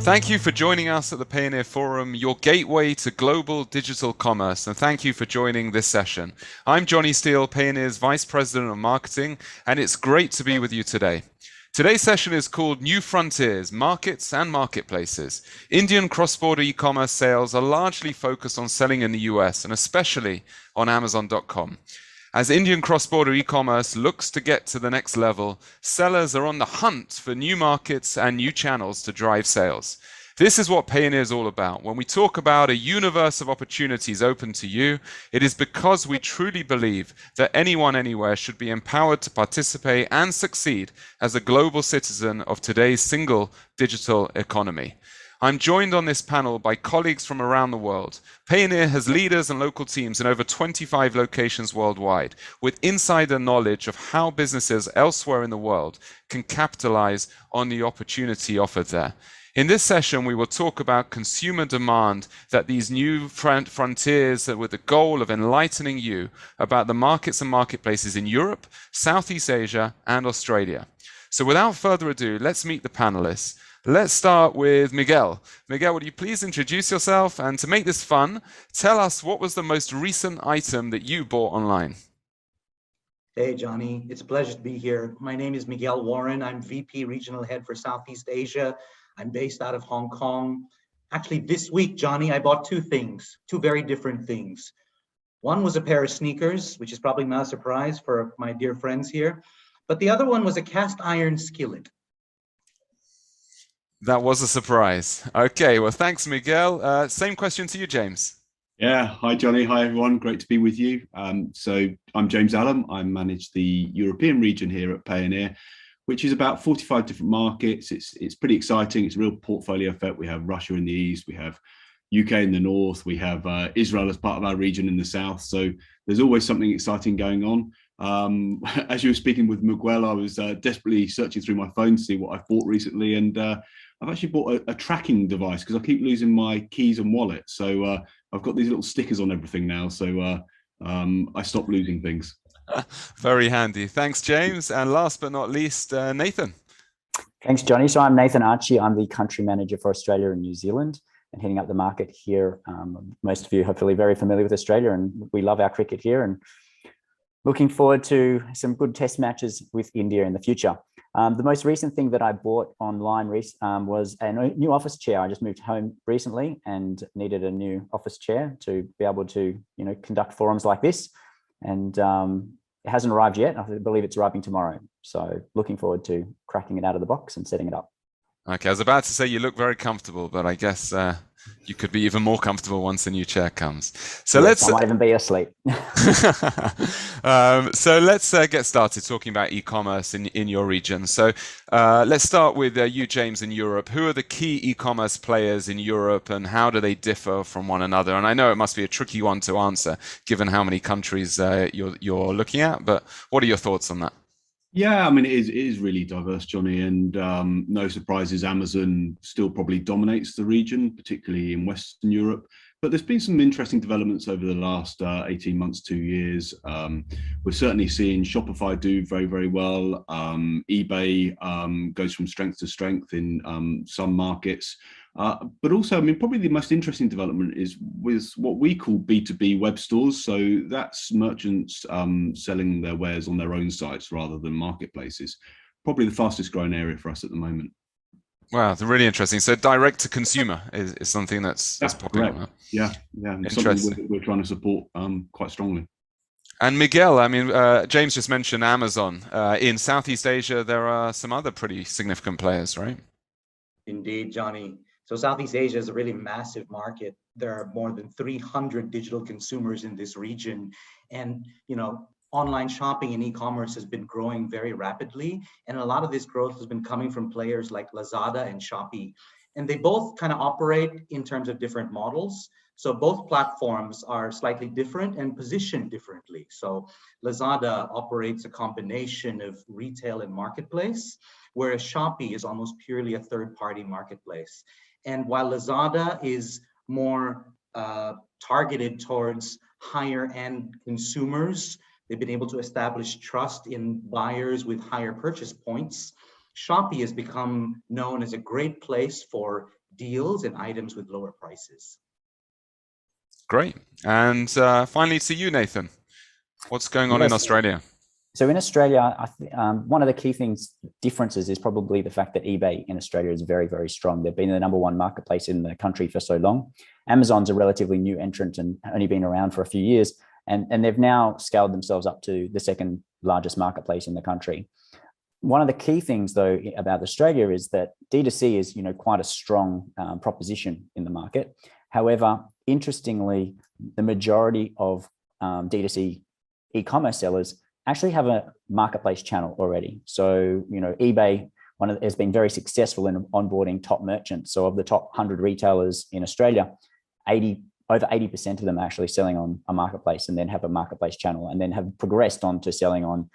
Thank you for joining us at the Payoneer Forum, your gateway to global digital commerce, and thank you for joining this session. I'm Johnny Steele, Payoneer's Vice President of Marketing, and it's great to be with you today. Today's session is called New Frontiers, Markets and Marketplaces. Indian cross-border e-commerce sales are largely focused on selling in the US, and especially on Amazon.com. As Indian cross-border e-commerce looks to get to the next level, sellers are on the hunt for new markets and new channels to drive sales. This is what Payoneer is all about. When we talk about a universe of opportunities open to you, it is because we truly believe that anyone anywhere should be empowered to participate and succeed as a global citizen of today's single digital economy. I'm joined on this panel by colleagues from around the world. Payoneer has leaders and local teams in over 25 locations worldwide, with insider knowledge of how businesses elsewhere in the world can capitalize on the opportunity offered there. In this session, we will talk about consumer demand, that these new frontiers with the goal of enlightening you about the markets and marketplaces in Europe, Southeast Asia, and Australia. So without further ado, let's meet the panelists. Let's start with Miguel. Miguel, would you please introduce yourself? And to make this fun, tell us what was the most recent item that you bought online? Hey, Johnny. It's a pleasure to be here. My name is Miguel Warren. I'm VP Regional Head for Southeast Asia. I'm based out of Hong Kong. Actually, this week, Johnny, I bought two things, two very different things. One was a pair of sneakers, which is probably not a surprise for my dear friends here. But the other one was a cast iron skillet. That was a surprise. Okay, well, thanks, Miguel. Same question to you, James. Yeah, hi, Johnny. Hi, everyone. Great to be with you. So I'm James Allen. I manage the European region here at Payoneer, which is about 45 different markets. It's pretty exciting. It's a real portfolio effect. We have Russia in the east, we have UK in the north, we have Israel as part of our region in the south. So there's always something exciting going on. As you were speaking with Miguel, I was desperately searching through my phone to see what I've bought recently, and I've actually bought a tracking device because I keep losing my keys and wallet. So I've got these little stickers on everything now, so I stopped losing things. Very handy. Thanks, James. And last but not least, Nathan. Thanks, Johnny. So I'm Nathan Archie. I'm the country manager for Australia and New Zealand and heading up the market here. Most of you are hopefully very familiar with Australia, and we love our cricket here, and looking forward to some good test matches with India in the future. The most recent thing that I bought online was a new office chair. I just moved home recently and needed a new office chair to be able to, conduct forums like this. And it hasn't arrived yet. I believe it's arriving tomorrow. So looking forward to cracking it out of the box and setting it up. Okay, I was about to say you look very comfortable, but I guess you could be even more comfortable once the new chair comes. So yes, I might even be asleep. So let's get started talking about e-commerce in your region. So let's start with you, James, in Europe. Who are the key e-commerce players in Europe, and how do they differ from one another? And I know it must be a tricky one to answer, given how many countries you're looking at, but what are your thoughts on that? Yeah, I mean, it is really diverse, Johnny, and no surprises, Amazon still probably dominates the region, particularly in Western Europe. But there's been some interesting developments over the last 18 months, 2 years. We're certainly seeing Shopify do very, very well. eBay goes from strength to strength in some markets. But also, I mean, probably the most interesting development is with what we call B2B web stores. So that's merchants selling their wares on their own sites rather than marketplaces. Probably the fastest growing area for us at the moment. Wow, it's really interesting. So direct to consumer is something that's popular. Correct. Yeah. Something we're trying to support quite strongly. And Miguel, I mean, James just mentioned Amazon. In Southeast Asia, there are some other pretty significant players, right? Indeed, Johnny. So Southeast Asia is a really massive market. There are more than 300 digital consumers in this region. And, online shopping and e-commerce has been growing very rapidly. And a lot of this growth has been coming from players like Lazada and Shopee. And they both kind of operate in terms of different models. So both platforms are slightly different and positioned differently. So Lazada operates a combination of retail and marketplace, whereas Shopee is almost purely a third-party marketplace. And while Lazada is more targeted towards higher-end consumers, they've been able to establish trust in buyers with higher purchase points. Shopee has become known as a great place for deals and items with lower prices. Great. And finally to you, Nathan, what's going on in Yes. Australia? So in Australia, one of the key differences is probably the fact that eBay in Australia is very, very strong. They've been the number one marketplace in the country for so long. Amazon's a relatively new entrant and only been around for a few years. And they've now scaled themselves up to the second largest marketplace in the country. One of the key things, though, about Australia is that D2C is, quite a strong proposition in the market. However, interestingly, the majority of D2C e-commerce sellers actually have a marketplace channel already. So, eBay has been very successful in onboarding top merchants. So of the top 100 retailers in Australia, over 80% of them are actually selling on a marketplace and then have a marketplace channel and then have progressed on to selling on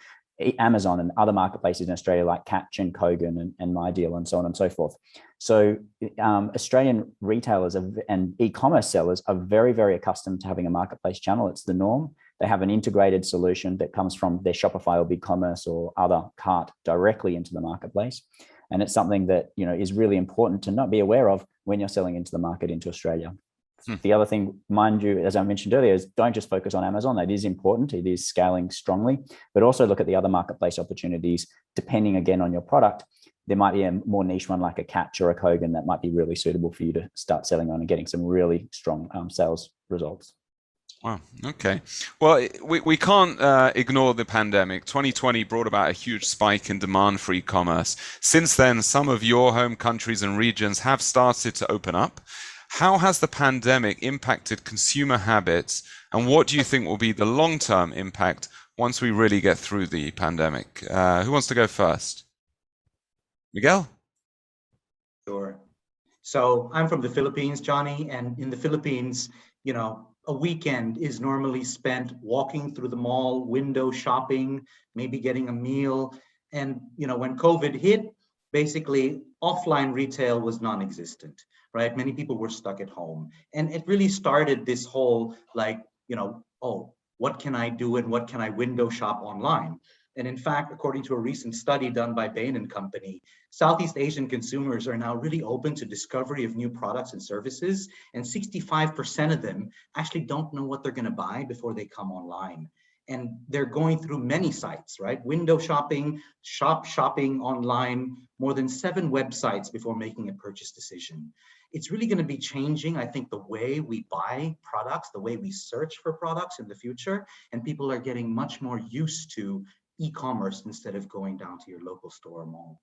Amazon and other marketplaces in Australia like Catch and Kogan and MyDeal and so on and so forth. So Australian retailers and e-commerce sellers are very, very accustomed to having a marketplace channel. It's the norm. They have an integrated solution that comes from their Shopify or BigCommerce or other cart directly into the marketplace. And it's something that, is really important to not be aware of when you're selling into the market into Australia. The other thing, mind you, as I mentioned earlier, is don't just focus on Amazon. That is important. It is scaling strongly, but also look at the other marketplace opportunities. Depending again on your product, there might be a more niche one like a Catch or a Kogan that might be really suitable for you to start selling on and getting some really strong sales results. Wow. Okay. Well, we can't ignore the pandemic. 2020 brought about a huge spike in demand for e-commerce. Since then, some of your home countries and regions have started to open up. How has the pandemic impacted consumer habits, and what do you think will be the long-term impact once we really get through the pandemic? Who wants to go first? Miguel? Sure. So I'm from the Philippines, Johnny, and in the Philippines, a weekend is normally spent walking through the mall, window shopping, maybe getting a meal. And, when COVID hit, basically offline retail was non-existent, right? Many people were stuck at home. And it really started this whole what can I do and what can I window shop online? And in fact, according to a recent study done by Bain & Company, Southeast Asian consumers are now really open to discovery of new products and services. And 65% of them actually don't know what they're going to buy before they come online. And they're going through many sites, right? Window shopping, shopping online, more than 7 websites before making a purchase decision. It's really going to be changing, I think, the way we buy products, the way we search for products in the future. And people are getting much more used to e-commerce instead of going down to your local store or mall.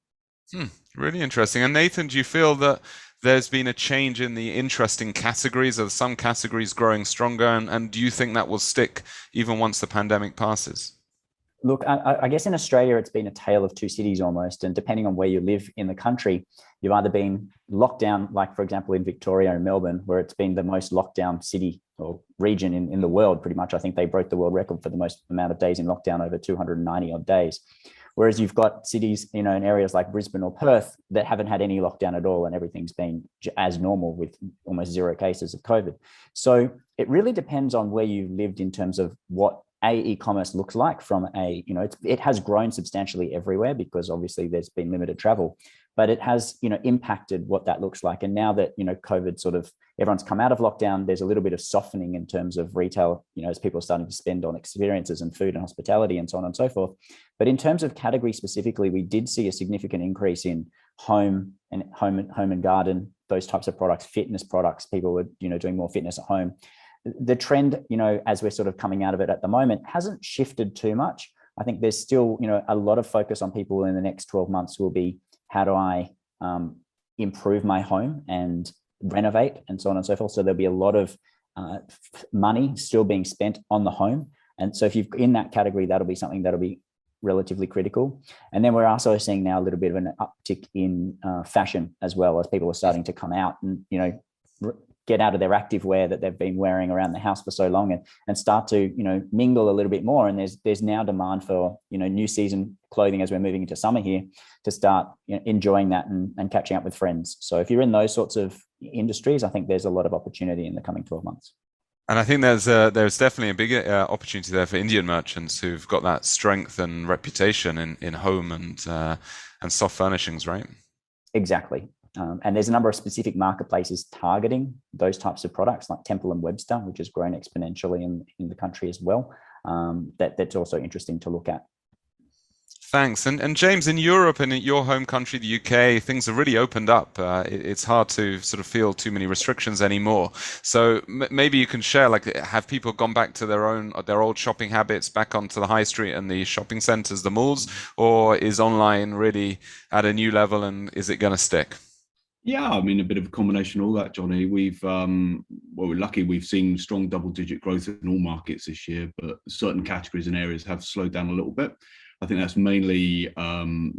Really interesting. And Nathan, do you feel that there's been a change in the interesting categories? Are some categories growing stronger? And do you think that will stick even once the pandemic passes? Look, I guess in Australia, it's been a tale of two cities almost. And depending on where you live in the country, you've either been locked down, like, for example, in Victoria and Melbourne, where it's been the most locked down city or region in the world, pretty much. I think they broke the world record for the most amount of days in lockdown, over 290 odd days. Whereas you've got cities, in areas like Brisbane or Perth that haven't had any lockdown at all, and everything's been as normal with almost 0 cases of COVID. So it really depends on where you lived in terms of what e-commerce looks like from it has grown substantially everywhere because obviously there's been limited travel, but it has, impacted what that looks like. And now that, COVID everyone's come out of lockdown, there's a little bit of softening in terms of retail, as people are starting to spend on experiences and food and hospitality and so on and so forth. But in terms of category specifically, we did see a significant increase in home and garden, those types of products, fitness products. People were, doing more fitness at home. The trend, as we're sort of coming out of it at the moment, hasn't shifted too much. I think there's still, a lot of focus on people in the next 12 months will be, how do I improve my home and renovate and so on and so forth. So there'll be a lot of money still being spent on the home. And so if you're in that category, that'll be something that'll be relatively critical. And then we're also seeing now a little bit of an uptick in fashion as well, as people are starting to come out and, get out of their active wear that they've been wearing around the house for so long and start to, mingle a little bit more. And there's now demand for, new season clothing as we're moving into summer here to start enjoying that and catching up with friends. So if you're in those sorts of industries, I think there's a lot of opportunity in the coming 12 months. And I think there's definitely a big opportunity there for Indian merchants who've got that strength and reputation in home and soft furnishings, right? Exactly. And there's a number of specific marketplaces targeting those types of products, like Temple and Webster, which has grown exponentially in the country as well. That's also interesting to look at. Thanks. And James, in Europe and in your home country, the UK, things have really opened up. It's hard to sort of feel too many restrictions anymore. So maybe you can share, like, have people gone back to their old shopping habits, back onto the high street and the shopping centres, the malls, or is online really at a new level, and is it going to stick? Yeah, I mean, a bit of a combination of all that, Johnny. We're lucky we've seen strong double-digit growth in all markets this year, but certain categories and areas have slowed down a little bit. I think that's mainly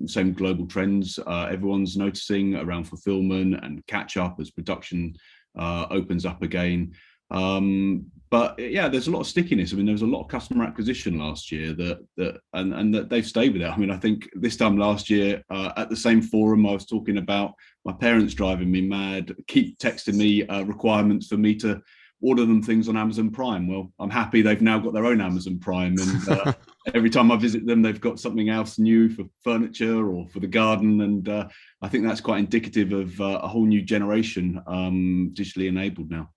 same global trends everyone's noticing around fulfillment and catch up as production opens up again. But yeah, there's a lot of stickiness. I mean, there was a lot of customer acquisition last year that they've stayed with it. I mean, I think this time last year at the same forum, I was talking about my parents driving me mad, keep texting me requirements for me to order them things on Amazon Prime. Well, I'm happy they've now got their own Amazon Prime, and every time I visit them, they've got something else new for furniture or for the garden. And I think that's quite indicative of a whole new generation digitally enabled now.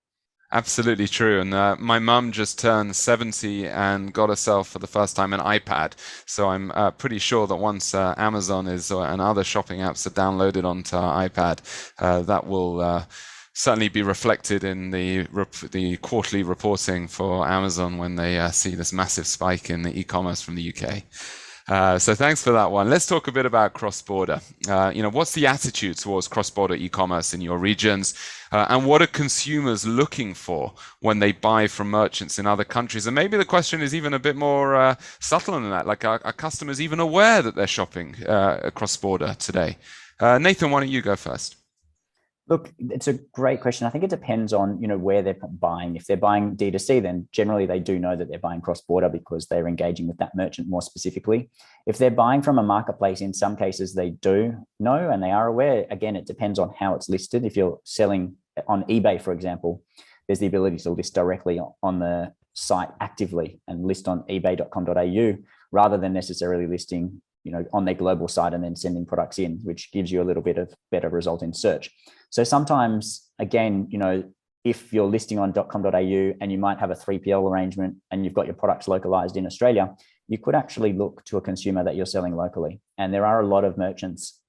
Absolutely true. And my mum just turned 70 and got herself for the first time an iPad. So I'm pretty sure that once Amazon and other shopping apps are downloaded onto our iPad, that will certainly be reflected in the quarterly reporting for Amazon when they see this massive spike in the e-commerce from the UK. So thanks for that one. Let's talk a bit about cross-border. What's the attitude towards cross-border e-commerce in your regions? And what are consumers looking for when they buy from merchants in other countries? And maybe the question is even a bit more subtle than that. Like, are customers even aware that they're shopping cross-border today? Nathan, why don't you go first? Look, it's a great question. I think it depends on, where they're buying. If they're buying D2C, then generally they do know that they're buying cross-border because they're engaging with that merchant more specifically. If they're buying from a marketplace, in some cases they do know and they are aware. Again, it depends on how it's listed. If you're selling on eBay, for example, there's the ability to list directly on the site actively and list on ebay.com.au rather than necessarily listing on their global site and then sending products in, which gives you a little bit of better result in search. So sometimes, again, if you're listing on .com.au and you might have a 3PL arrangement and you've got your products localized in Australia, you could actually look to a consumer that you're selling locally. And there are a lot of merchants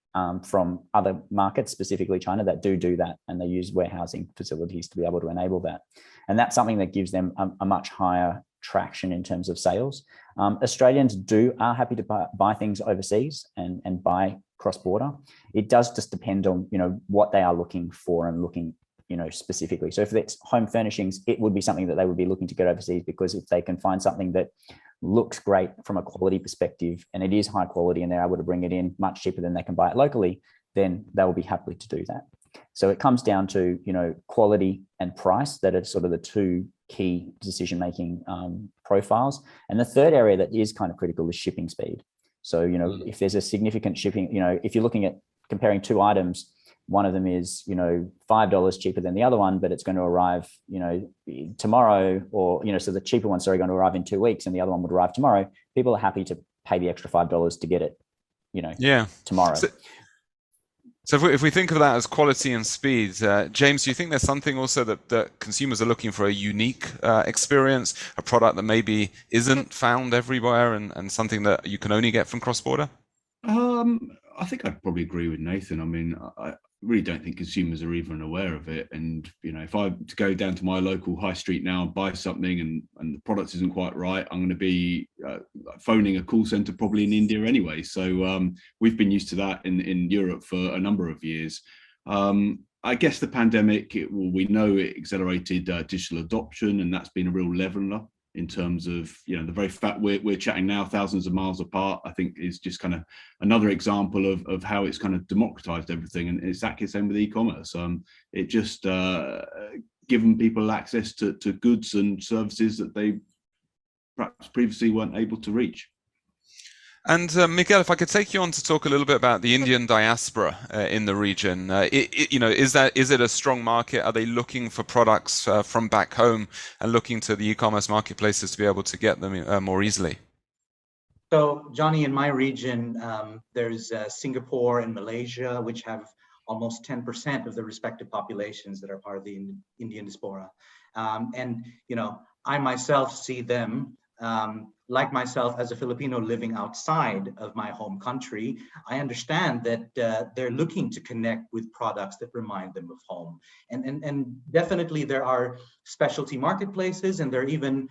from other markets, specifically China, that do that, and they use warehousing facilities to be able to enable that. And that's something that gives them a much higher traction in terms of sales. Australians are happy to buy things overseas and buy cross-border. It does just depend on what they are looking for and looking specifically. So if it's home furnishings, it would be something that they would be looking to get overseas, because if they can find something that looks great from a quality perspective and it is high quality and they're able to bring it in much cheaper than they can buy it locally, then they will be happy to do that. So it comes down to quality and price that are sort of the two key decision-making profiles. And the third area that is kind of critical is shipping speed. So, if there's a significant shipping, if you're looking at comparing two items, one of them is, $5 cheaper than the other one, but it's going to arrive, tomorrow, or, so the cheaper one's going to arrive in 2 weeks and the other one would arrive tomorrow. People are happy to pay the extra $5 to get it, tomorrow. So if we think of that as quality and speed, James, do you think there's something also that consumers are looking for, a unique experience, a product that maybe isn't found everywhere and something that you can only get from cross-border? I think I'd probably agree with Nathan. I mean, I really don't think consumers are even aware of it. And, if I to go down to my local high street now and buy something and the product isn't quite right, I'm going to be phoning a call center probably in India anyway. So we've been used to that in Europe for a number of years. I guess the pandemic, we know it accelerated digital adoption, and that's been a real leveler in terms of, the very fact we're chatting now thousands of miles apart, I think is just kind of another example of how it's kind of democratized everything. And it's exactly the same with e-commerce. It just given people access to goods and services that they perhaps previously weren't able to reach. And Miguel, if I could take you on to talk a little bit about the Indian diaspora in the region, is it a strong market? Are they looking for products from back home and looking to the e-commerce marketplaces to be able to get them more easily? So, Johnny, in my region, there's Singapore and Malaysia, which have almost 10% of the respective populations that are part of the Indian diaspora. And, I myself see them, like myself as a Filipino living outside of my home country. I understand that they're looking to connect with products that remind them of home. And definitely there are specialty marketplaces, and there are even,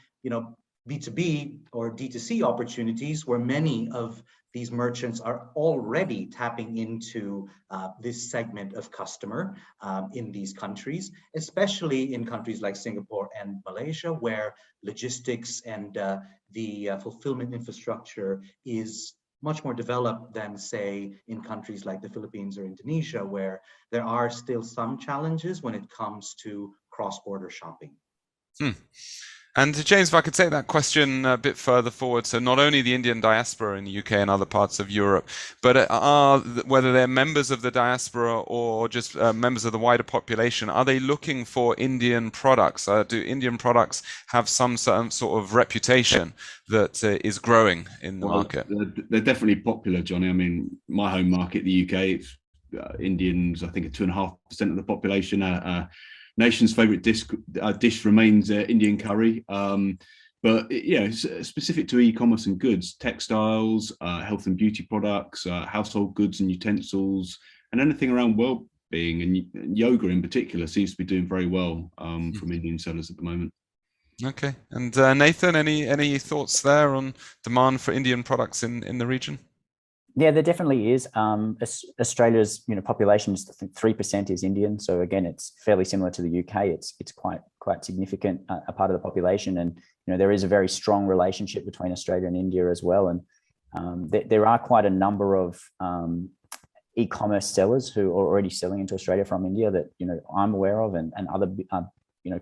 B2B or D2C opportunities where many of these merchants are already tapping into this segment of customer in these countries, especially in countries like Singapore and Malaysia, where logistics and the fulfillment infrastructure is much more developed than, say, in countries like the Philippines or Indonesia, where there are still some challenges when it comes to cross-border shopping. And James, if I could take that question a bit further forward, so not only the Indian diaspora in the UK and other parts of Europe, but whether they're members of the diaspora or just members of the wider population, are they looking for Indian products? Do Indian products have some sort of reputation that is growing in the market? They're definitely popular, Johnny. I mean, my home market, the UK, it's Indians, I think, are 2.5% of the population. Nation's favorite dish remains Indian curry. But it's specific to e-commerce and goods, textiles, health and beauty products, household goods and utensils, and anything around well-being, and yoga in particular seems to be doing very well from Indian sellers at the moment. Okay. And Nathan, any thoughts there on demand for Indian products in the region? Yeah, there definitely is. Australia's population is 3% is Indian, so again, it's fairly similar to the UK. It's quite significant a part of the population, and there is a very strong relationship between Australia and India as well. And there are quite a number of e-commerce sellers who are already selling into Australia from India that I'm aware of, and other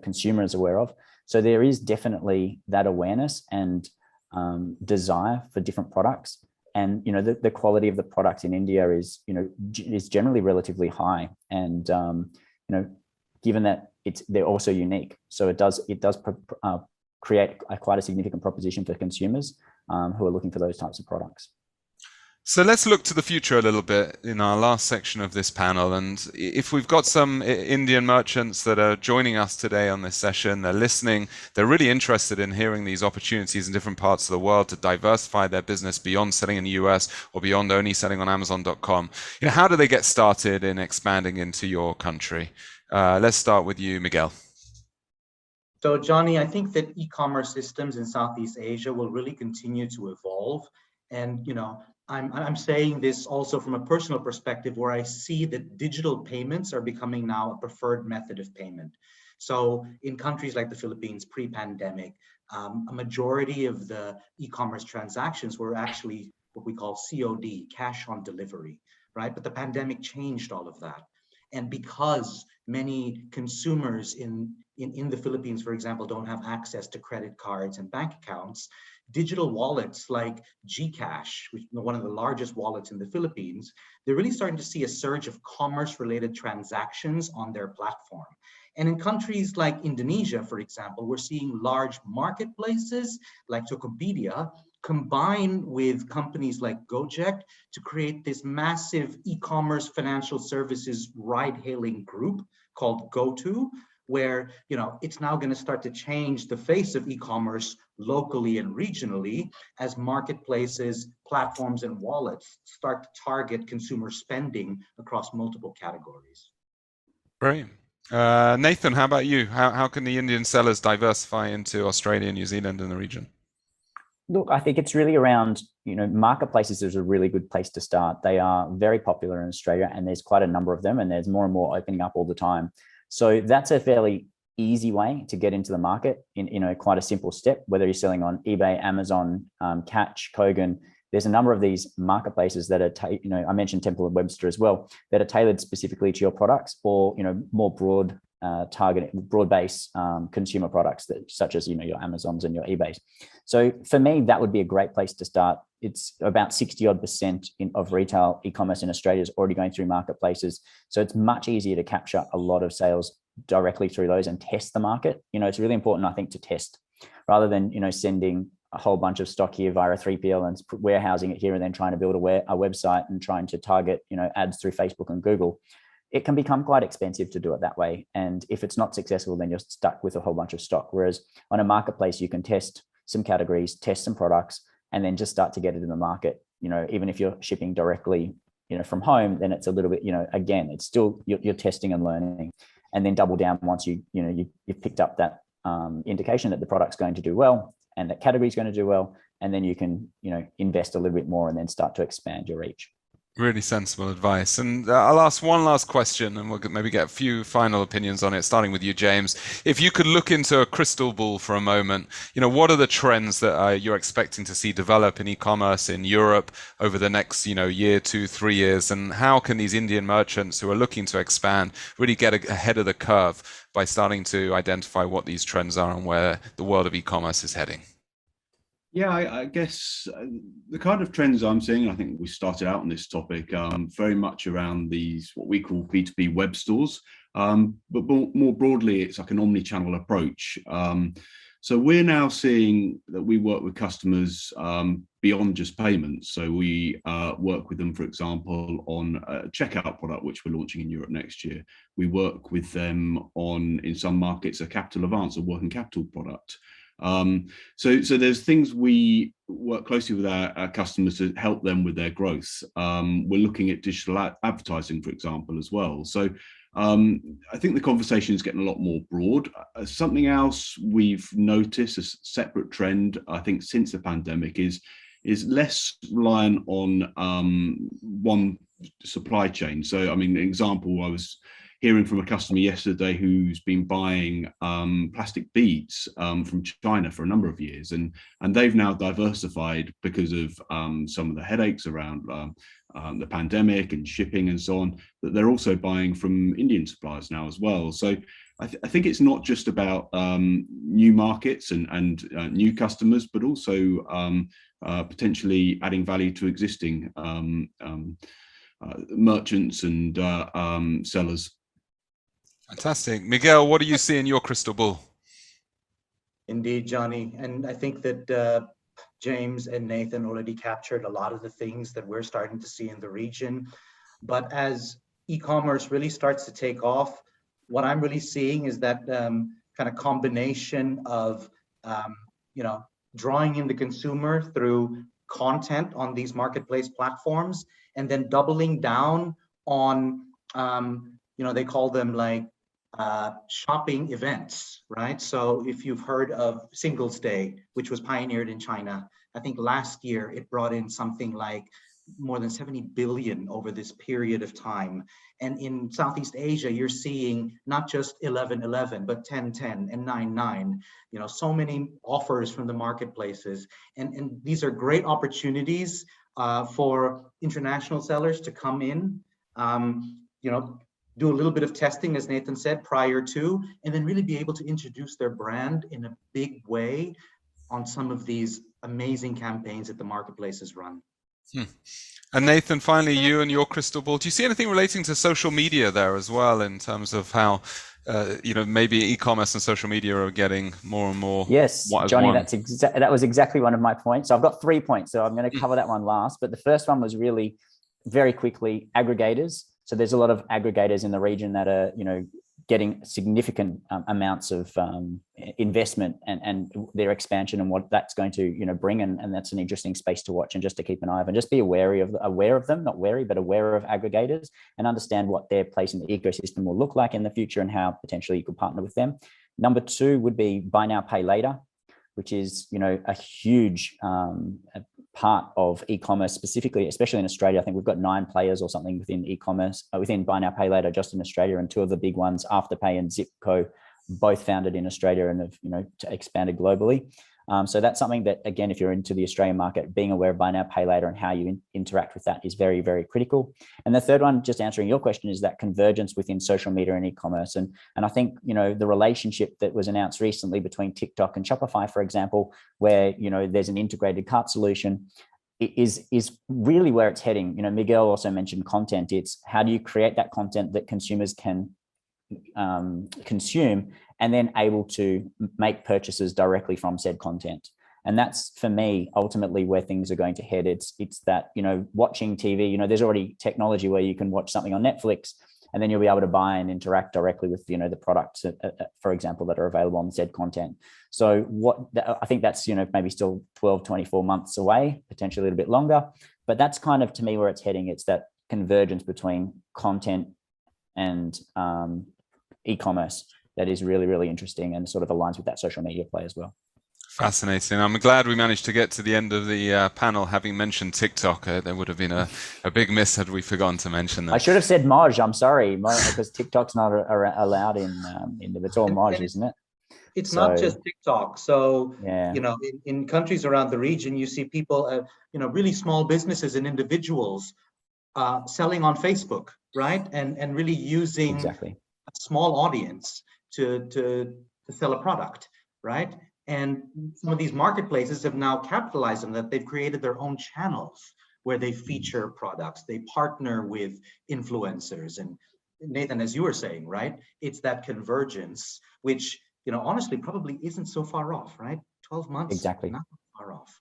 consumers are aware of. So there is definitely that awareness and desire for different products. And the quality of the product in India is generally relatively high, and given that they're also unique, so it does create quite a significant proposition for consumers who are looking for those types of products. So let's look to the future a little bit in our last section of this panel. And if we've got some Indian merchants that are joining us today on this session, they're listening, they're really interested in hearing these opportunities in different parts of the world to diversify their business beyond selling in the US or beyond only selling on Amazon.com. How do they get started in expanding into your country? Let's start with you, Miguel. So, Johnny, I think that e-commerce systems in Southeast Asia will really continue to evolve. And, I'm saying this also from a personal perspective, where I see that digital payments are becoming now a preferred method of payment. So in countries like the Philippines pre-pandemic, a majority of the e-commerce transactions were actually what we call COD, cash on delivery, right? But the pandemic changed all of that. And because many consumers in the Philippines, for example, don't have access to credit cards and bank accounts, digital wallets like GCash, which is one of the largest wallets in the Philippines, they're really starting to see a surge of commerce-related transactions on their platform. And in countries like Indonesia, for example, we're seeing large marketplaces like Tokopedia combine with companies like Gojek to create this massive e-commerce financial services ride-hailing group called GoTo, where it's now going to start to change the face of e-commerce locally and regionally as marketplaces, platforms, and wallets start to target consumer spending across multiple categories. Great. Nathan, how about you? How can the Indian sellers diversify into Australia, New Zealand, and the region? Look, I think it's really around, marketplaces is a really good place to start. They are very popular in Australia, and there's quite a number of them, and there's more and more opening up all the time. So that's a fairly easy way to get into the market in quite a simple step, whether you're selling on eBay, Amazon, Catch, Kogan. There's a number of these marketplaces that are, I mentioned Temple and Webster as well, that are tailored specifically to your products, or, more broad broad-based consumer products such as your Amazons and your eBays. So for me, that would be a great place to start. It's about 60% of retail e-commerce in Australia is already going through marketplaces, so it's much easier to capture a lot of sales directly through those and test the market. It's really important, I think, to test rather than sending a whole bunch of stock here via a 3PL and warehousing it here and then trying to build a website and trying to target ads through Facebook and Google. it can become quite expensive to do it that way. And if it's not successful, then you're stuck with a whole bunch of stock. Whereas on a marketplace, you can test some categories, test some products, and then just start to get it in the market. Even if you're shipping directly, from home, then it's a little bit, again, it's still, you're testing and learning, and then double down once you've picked up that indication that the product's going to do well and that category is going to do well. And then you can, invest a little bit more and then start to expand your reach. Really sensible advice. And I'll ask one last question, and we'll maybe get a few final opinions on it, starting with you, James. If you could look into a crystal ball for a moment, what are the trends that you're expecting to see develop in e-commerce in Europe over the next, year, 2, 3 years? And how can these Indian merchants who are looking to expand really get ahead of the curve by starting to identify what these trends are and where the world of e-commerce is heading? Yeah, I guess the kind of trends I'm seeing, I think we started out on this topic, very much around these, what we call B2B web stores. But more broadly, it's like an omni-channel approach. So we're now seeing that we work with customers beyond just payments. So we work with them, for example, on a checkout product, which we're launching in Europe next year. We work with them on, in some markets, a capital advance, a working capital product. So there's things we work closely with our customers to help them with their growth. We're looking at digital advertising, for example, as well. So I think the conversation is getting a lot more broad. Something else we've noticed, a separate trend, I think, since the pandemic is less reliant on one supply chain. So, I mean, an example, I was hearing from a customer yesterday who's been buying plastic beads from China for a number of years, and they've now diversified because of some of the headaches around the pandemic and shipping and so on, that they're also buying from Indian suppliers now as well. So I think it's not just about new markets and new customers, but also potentially adding value to existing merchants and sellers. Fantastic. Miguel, what do you see in your crystal ball? Indeed, Johnny. And I think that James and Nathan already captured a lot of the things that we're starting to see in the region. But as e-commerce really starts to take off, what I'm really seeing is that kind of combination of, drawing in the consumer through content on these marketplace platforms, and then doubling down on, they call them like shopping events, right? So if you've heard of Singles Day, which was pioneered in China, I think last year it brought in something like more than 70 billion over this period of time. And in Southeast Asia, you're seeing not just 11/11, but 10/10 and 9/9, so many offers from the marketplaces. And these are great opportunities for international sellers to come in, do a little bit of testing, as Nathan said, prior to, and then really be able to introduce their brand in a big way on some of these amazing campaigns that the marketplaces run. And Nathan, finally, you and your crystal ball, do you see anything relating to social media there as well, in terms of how, maybe e-commerce and social media are getting more and more? Yes, Johnny, that was exactly one of my points. So I've got 3 points, so I'm going to cover that one last. But the first one was really very quickly aggregators. So there's a lot of aggregators in the region that are, getting significant amounts of investment and their expansion and what that's going to, bring. And that's an interesting space to watch and just to keep an eye on, and just be aware of them, not wary, but aware of aggregators, and understand what their place in the ecosystem will look like in the future and how potentially you could partner with them. Number 2 would be buy now, pay later, which is, a huge part of e-commerce, specifically, especially in Australia. I think we've got 9 players or something within e-commerce, within buy now, pay later, just in Australia, and 2 of the big ones, Afterpay and Zipco, both founded in Australia and have, expanded globally. So that's something that, again, if you're into the Australian market, being aware of buy now, pay later and how you interact with that is very, very critical. And the third one, just answering your question, is that convergence within social media and e-commerce. And I think, the relationship that was announced recently between TikTok and Shopify, for example, where, there's an integrated cart solution, is really where it's heading. Miguel also mentioned content. It's how do you create that content that consumers can consume, and then able to make purchases directly from said content. And that's, for me, ultimately where things are going to head. It's that, watching TV, there's already technology where you can watch something on Netflix, and then you'll be able to buy and interact directly with, the products, for example, that are available on said content. So I think that's, maybe still 12, 24 months away, potentially a little bit longer, but that's kind of, to me, where it's heading. It's that convergence between content and e-commerce that is really, really interesting and sort of aligns with that social media play as well. Fascinating. I'm glad we managed to get to the end of the panel having mentioned TikTok. There would have been a big miss had we forgotten to mention that. I should have said Moj. I'm sorry, because TikTok's not allowed in it's all Moj, isn't it? It's not just TikTok. So, yeah. In countries around the region, you see people, really small businesses and individuals selling on Facebook, right? And really using exactly a small audience to sell a product, right? And some of these marketplaces have now capitalized on that. They've created their own channels where they feature products. They partner with influencers. And Nathan, as you were saying, right? It's that convergence, which, honestly, probably isn't so far off, right? 12 months. Exactly. Not far off.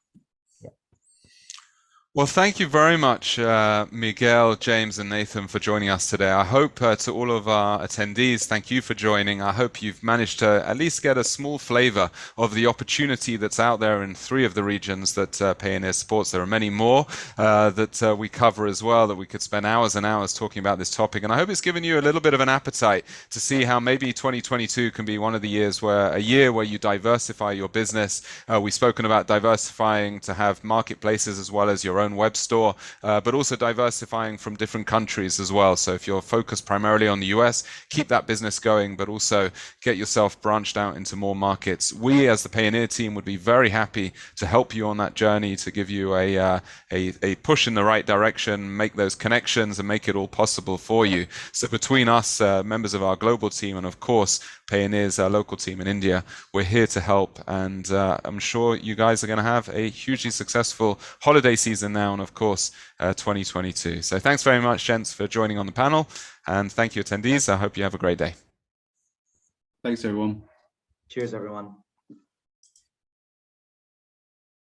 Well, thank you very much, Miguel, James, and Nathan, for joining us today. I hope to all of our attendees, thank you for joining. I hope you've managed to at least get a small flavor of the opportunity that's out there in 3 of the regions that Payoneer supports. There are many more that we cover as well, that we could spend hours and hours talking about this topic. And I hope it's given you a little bit of an appetite to see how maybe 2022 can be one of the years where you diversify your business. We've spoken about diversifying to have marketplaces as well as your own web store, but also diversifying from different countries as well. So if you're focused primarily on the US, keep that business going, but also get yourself branched out into more markets. We, as the Payoneer team, would be very happy to help you on that journey, to give you a push in the right direction, make those connections, and make it all possible for you. So between us, members of our global team, and of course Payoneer's local team in India, we're here to help, and I'm sure you guys are going to have a hugely successful holiday season now, and of course 2022. So thanks very much, gents, for joining on the panel, and thank you, attendees. I hope you have a great day. Thanks, everyone. Cheers, everyone.